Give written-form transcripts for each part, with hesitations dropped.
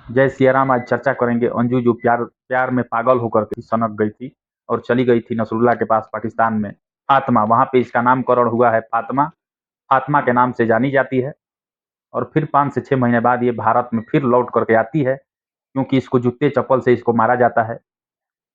जय सिया राम। आज चर्चा करेंगे अंजू जो प्यार प्यार में पागल होकर के सनक गई थी और चली गई थी नसरुल्ला के पास पाकिस्तान में। फातिमा, वहां पे इसका नामकरण हुआ है फातिमा। फातिमा के नाम से जानी जाती है और फिर 5 से 6 महीने बाद ये भारत में फिर लौट करके आती है, क्योंकि इसको जूते चप्पल से इसको मारा जाता है।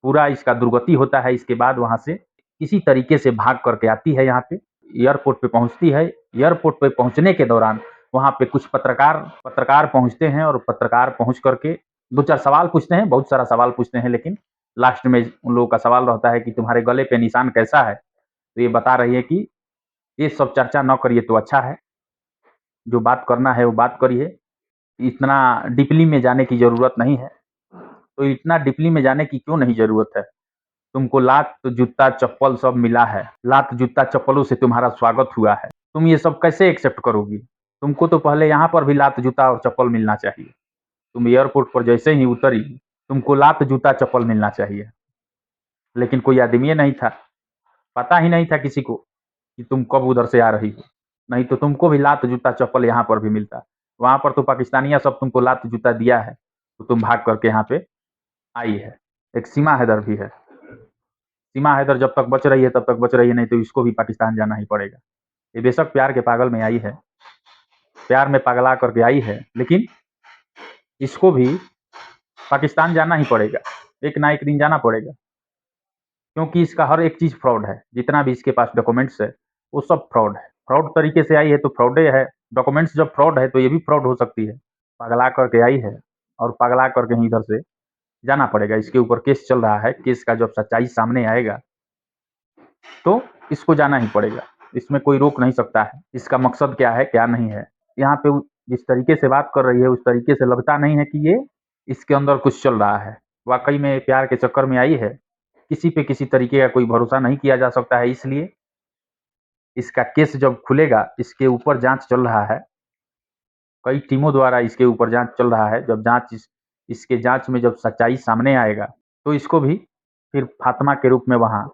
पूरा इसका दुर्गति होता है। इसके बाद वहां से किसी तरीके से भाग करके आती है, यहाँ पे एयरपोर्ट पे पहुंचती है। एयरपोर्ट पे पहुंचने के दौरान वहां पे कुछ पत्रकार पत्रकार पहुंचते हैं और पत्रकार पहुंच करके 2-4 सवाल पूछते हैं, बहुत सारा सवाल पूछते हैं, लेकिन लास्ट में उन लोगों का सवाल रहता है कि तुम्हारे गले पे निशान कैसा है। तो ये बता रही है कि ये सब चर्चा न करिए तो अच्छा है, जो बात करना है वो बात करिए, इतना डीपली में जाने की जरूरत नहीं है। तो इतना डीपली में जाने की क्यों नहीं जरूरत है? तुमको लात जूता चप्पल सब मिला है, लात जूता चप्पलों से तुम्हारा स्वागत हुआ है, तुम ये सब कैसे एक्सेप्ट करोगी? तुमको तो पहले यहाँ पर भी लात जूता और चप्पल मिलना चाहिए। तुम एयरपोर्ट पर जैसे ही उतरी, तुमको लात जूता चप्पल मिलना चाहिए, लेकिन कोई आदमी नहीं था, पता ही नहीं था किसी को कि तुम कब उधर से आ रही हो। नहीं तो तुमको भी लात जूता चप्पल यहाँ पर भी मिलता। वहां पर तो पाकिस्तानिया सब तुमको लात जूता दिया है, तो तुम भाग करके यहाँ पे आई है। एक सीमा हैदर भी है। सीमा हैदर जब तक बच रही है तब तक बच रही है, नहीं तो इसको भी पाकिस्तान जाना ही पड़ेगा। ये बेशक प्यार के पागल में आई है, प्यार में पगला करके आई है, लेकिन इसको भी पाकिस्तान जाना ही पड़ेगा, एक ना एक दिन जाना पड़ेगा, क्योंकि इसका हर एक चीज़ फ्रॉड है। जितना भी इसके पास डॉक्यूमेंट्स है वो सब फ्रॉड है। फ्रॉड तरीके से आई है तो फ्रॉडे है। डॉक्यूमेंट्स जब फ्रॉड है तो ये भी फ्रॉड हो सकती है। पगला करके आई है और पगला करके ही इधर से जाना पड़ेगा। इसके ऊपर केस चल रहा है। केस का जब सच्चाई सामने आएगा तो इसको जाना ही पड़ेगा, इसमें कोई रोक नहीं सकता है। इसका मकसद क्या है क्या नहीं है, यहाँ पे जिस तरीके से बात कर रही है उस तरीके से लगता नहीं है कि ये इसके अंदर कुछ चल रहा है। वाकई में प्यार के चक्कर में आई है। किसी पे किसी तरीके का कोई भरोसा नहीं किया जा सकता है, इसलिए इसका केस जब खुलेगा, इसके ऊपर जांच चल रहा है, कई टीमों द्वारा इसके ऊपर जांच चल रहा है। जब इसके जांच में जब सच्चाई सामने आएगा तो इसको भी फिर फातिमा के रूप में वहां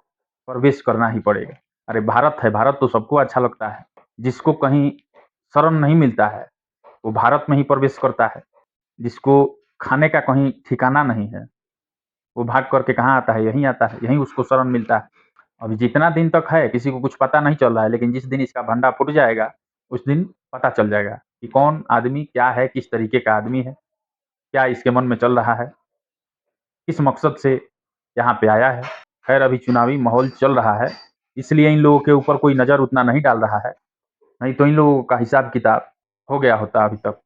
प्रवेश करना ही पड़ेगा। अरे भारत है, भारत तो सबको अच्छा लगता है। जिसको कहीं शरण नहीं मिलता है वो भारत में ही प्रवेश करता है। जिसको खाने का कहीं ठिकाना नहीं है वो भाग करके कहाँ आता है? यहीं आता है, यहीं उसको शरण मिलता है। अभी जितना दिन तक है किसी को कुछ पता नहीं चल रहा है, लेकिन जिस दिन इसका भंडा फूट जाएगा उस दिन पता चल जाएगा कि कौन आदमी क्या है, किस तरीके का आदमी है, क्या इसके मन में चल रहा है, किस मकसद से यहाँ पे आया है। खैर अभी चुनावी माहौल चल रहा है, इसलिए इन लोगों के ऊपर कोई नज़र उतना नहीं डाल रहा है, नहीं तो इन लोगों का हिसाब किताब हो गया होता अभी तक।